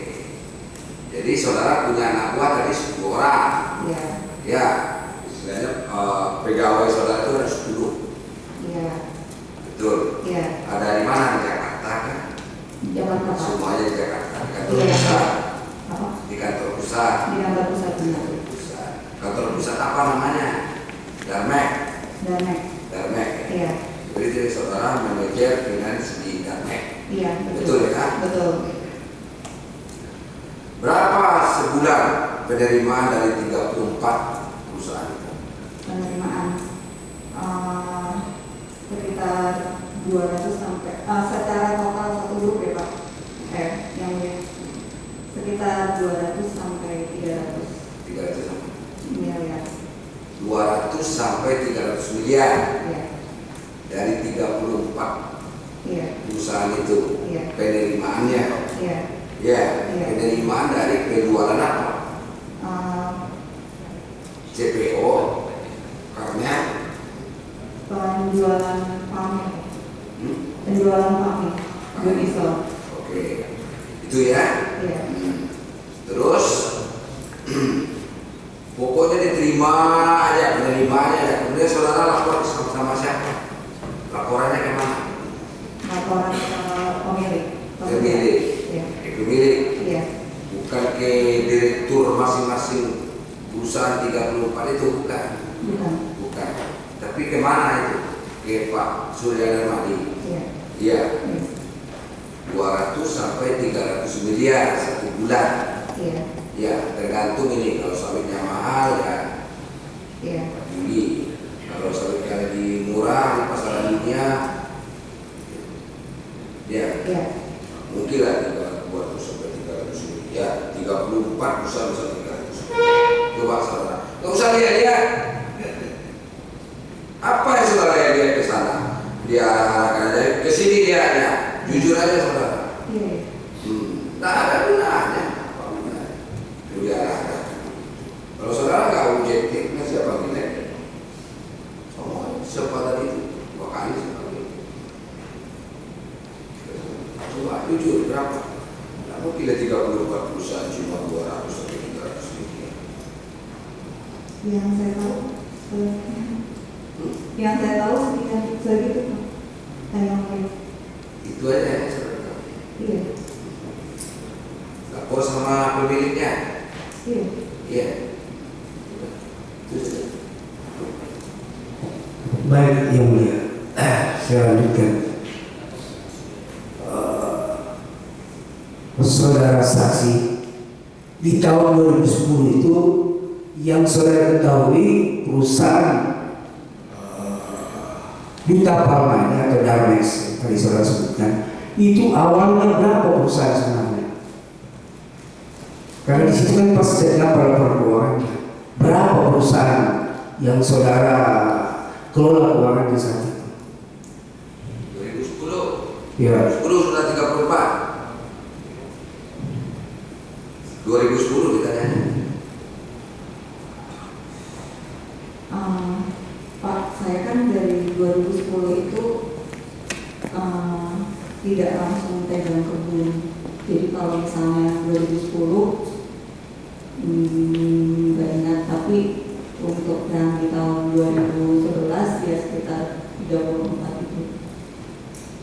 Jadi saudara punya anak buah tadi 10 orang. Iya. Ya, istilahnya pegawai saudara itu ada 10. Iya. Betul. Iya. Ada di mana? Di Jakarta kan? Jakarta Pak. Semuanya di Jakarta. Di kantor Iya. pusat. Apa? Di kantor pusat. Di kantor pusat benar. Pusat. Kantor pusat apa namanya? Darmek. Darmek. Darmek. Iya. Jadi saudara manajer finance di Darmek. Iya. Betul ya kan? Betul. Berapa sebulan penerimaan dari 34 perusahaan itu? Penerimaan sekitar 200 sampai secara total satu grup ya Pak. Yang mulia. Sekitar 200 sampai 300 300 sampai miliar. 200 sampai 300 miliar. Iya. Dari 34 Iya. perusahaan itu. Iya. Penerimaannya. Iya. Ya, Iya. penerimaan dari penjualan apa? CPO karena penjualan pamit. Penjualan pamit. Biodiesel. oke, itu ya. Iya. Terus pokoknya diterima aja, penerimaannya ya. Kemudian saudara lapor sama siapa? Laporannya kemana? Laporan ke pemilik. Pemilik. Iya. Pemilik. Iya. Bukan ke direktur masing-masing perusahaan 34 itu bukan. Bukan. Bukan. Tapi kemana itu? Ke Pak Surya Darmadi. Iya. Iya. 200 sampai 300 miliar satu bulan. Iya. Ya, tergantung ini. Kalau sawitnya mahal ya Iya. tinggi. Kalau sawitnya lagi murah di pasaran dunia, ya Iya. mungkin lah 200 sampai 300 miliar. 34 bisa 300. Coba saudara, nggak usah lihat-lihat. Apa yang saudara lihat ke sana? Dia arahkan aja ke sini lihatnya. Jujur aja saudara. Iya. Nggak ada gunanya. Apa gunanya? Itu diarahkan. Kalau saudara nggak objektif, nah siapa bilang? Oh, siapa tadi itu? 2 kali siapa bilang? Coba jujur berapa? Nggak mungkin 34 perusahaan cuma 200 sampai 300 miliar. Yang saya tahu, yang saya tahu sekitar segitu Pak. Yang Itu aja yang saudara tahu. iya. Lapor sama pemiliknya. Iya. Iya. Itu saja. Baik yang mulia, saya lanjutkan. Saudara saksi, di tahun 2010 itu yang saudara ketahui perusahaan Duta Palmanya atau Darmex tadi saudara sebutkan, itu awalnya berapa perusahaan sebenarnya? Karena di situ kan pas saya para keuangannya, berapa perusahaan yang saudara kelola keuangannya saat itu? 2010. Ya. 10 sudah 34. 2010 kita nanya. Pak, saya kan dari 2010 itu tidak langsung pegang kebun. Jadi kalau misalnya 2010 nggak ingat, tapi Untuk yang di tahun 2011 ya sekitar 34 itu.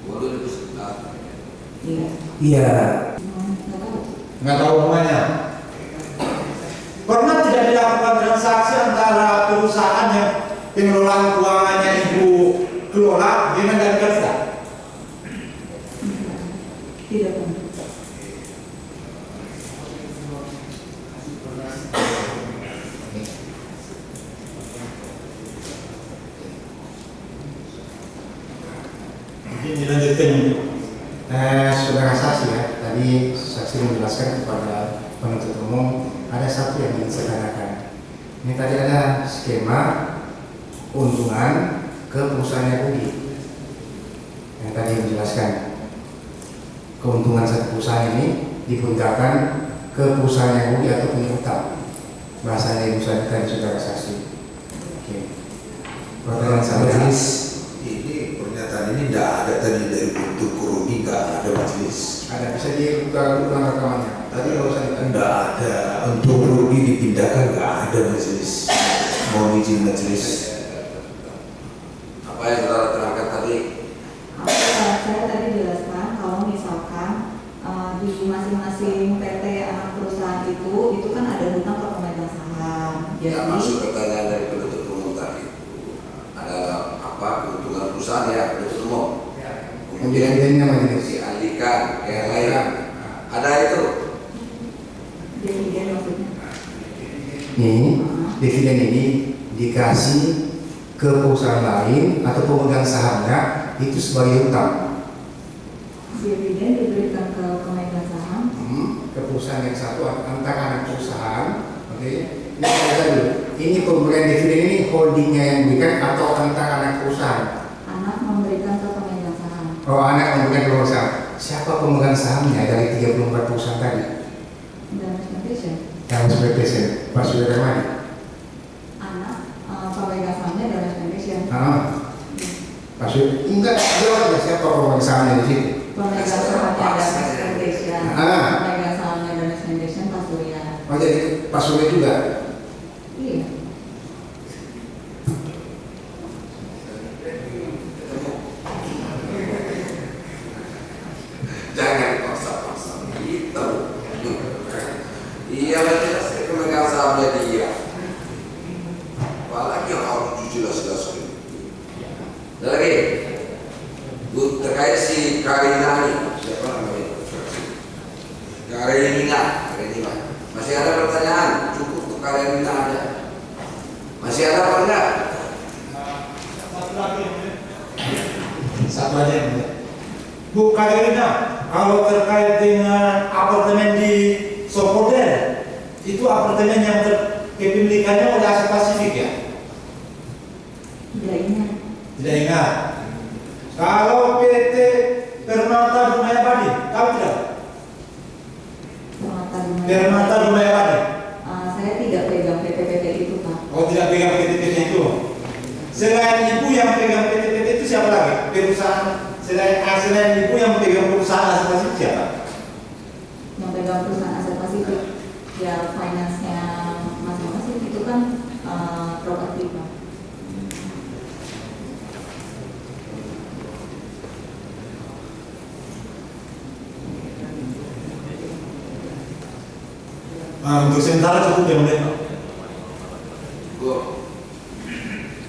2011. Iya. Iya. Nggak tahu namanya. Pernah tidak dilakukan transaksi antara perusahaan yang pengelolaan keuangannya ibu kelola dengan dari Garuda? Tidak pernah. Mungkin dilanjutkan. Saudara saksi ya, tadi saksi menjelaskan kepada penuntut umum ada satu yang ingin saya tanyakan. Ini tadi ada skema keuntungan ke perusahaan yang rugi. Yang tadi menjelaskan keuntungan satu perusahaan ini dipuntakan ke perusahaan yang rugi atau punya utang. Bahasanya ibu saya tadi saudara saksi. Oke. Pertanyaan saya. Ini pernyataan ini tidak ada tadi dari bentuk rugi, nggak ada majelis. Ada bisa dibuka ulang rekamannya. Tadi nggak usah ditanya. Nggak ada untuk rugi dipindahkan, nggak ada majelis. Mohon izin majelis. Apa yang saudara terangkan tadi? Saya tadi jelaskan kalau misalkan di masing-masing PT anak perusahaan itu kan ada hutang ke pemegang saham. Ya, maksud pertanyaan dari penuntut umum tadi ada apa keuntungan perusahaan ya penuntut umum. Kemudian dialihkan ke yang lain. Ada itu. Dividen maksudnya. Dividen ini dikasih ke perusahaan lain atau pemegang sahamnya itu sebagai utang. Dividen diberikan ke pemegang saham. Ke perusahaan yang satu antara anak perusahaan. Oke. Ini saya dulu. Ini pemberian dividen ini holdingnya yang diberikan atau antara anak perusahaan? Anak memberikan ke pemegang saham. Oh, anak memberikan ke pemegang saham. Siapa pemegang sahamnya dari 34 perusahaan tadi? Damas Foundation. Damas Foundation. Pak Saudara Madi. Anak pemegang sahamnya Damas Foundation. Pak Saudara, enggak jawab siapa pemegang sahamnya di situ? Pemegang sahamnya Damas Foundation. Pemegang sahamnya Damas Foundation Pak Surya. Oh, jadi Pak Surya juga? Iya. Jangan dipaksa-paksa gitu. Iya jelas pemegang sahamnya dia. Apalagi harus jelas-jelas gitu. Ada lagi terkait si Karina ini, siapa namanya? Karina. Masih ada pertanyaan? Cukup untuk Karina aja. Masih ada apa enggak? Satu aja. Bu Karina, kalau terkait dengan apartemen di Sopoder, itu apartemen yang kepemilikannya oleh Asia Pasifik ya? Tidak ingat. Tidak ingat. Kalau PT Permata Dumai Abadi, tahu tidak? Permata Dumai Abadi. Saya tidak pegang PT-PT itu, Pak. Oh, tidak pegang PT-PT itu. Selain ibu yang pegang PT-PT itu siapa lagi? Perusahaan selain ibu yang pegang perusahaan Asia Pasifik siapa? Yang pegang perusahaan Asia Pasifik, ya finance-nya masing-masing itu kan properti, Pak. Untuk sementara cukup ya mulai Pak.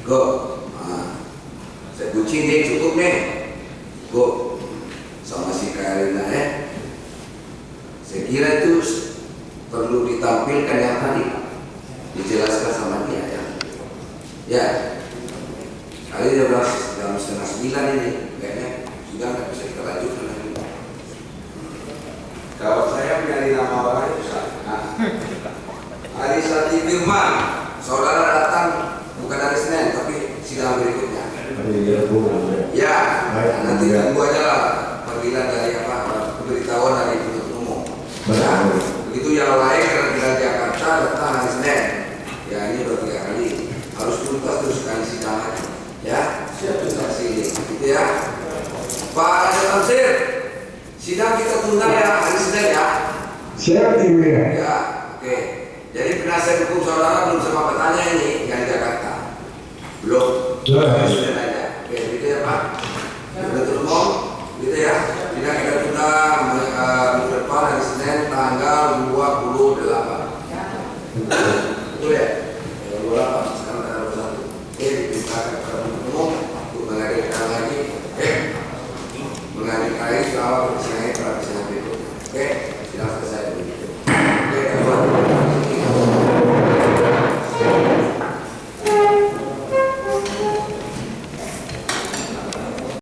Go. Saya kucing deh cukup nih. Go. Sama si Karina ya. Saya kira itu perlu ditampilkan yang tadi. Dijelaskan sama dia ya. Ya. Kali dia udah jam 8:30 ini. Kayaknya sudah nggak bisa kita lanjutkan lagi. Kalau saya punya nama orang itu hari Sati Firman, saudara datang bukan hari Senin tapi sidang berikutnya. Ya, nanti tunggu aja lah panggilan dari pemberitahuan dari penuntut umum. Ya, begitu yang lain karena tinggal di Jakarta datang hari Senin. Ya ini udah 3 kali, harus tuntas terus sekali sidang lagi. Ya, siap saksi ini, gitu ya. Pak Raja Tamsir, sidang kita tunda ya hari Senin ya. Siap, Ibu ya. Ya, oke. Jadi penasihat hukum saudara belum sempat bertanya ini yang di Jakarta. Belum. Sudah tanya. Oke, gitu ya Pak. Penuntut umum, gitu ya. Tidak kita tunda minggu depan hari Senin tanggal 28. Betul ya? 28 sekarang tanggal 21. Oke, kita kepada penuntut umum untuk menghadirkan lagi. Oke, menghadirkan lagi soal persidangan berikut. Oke.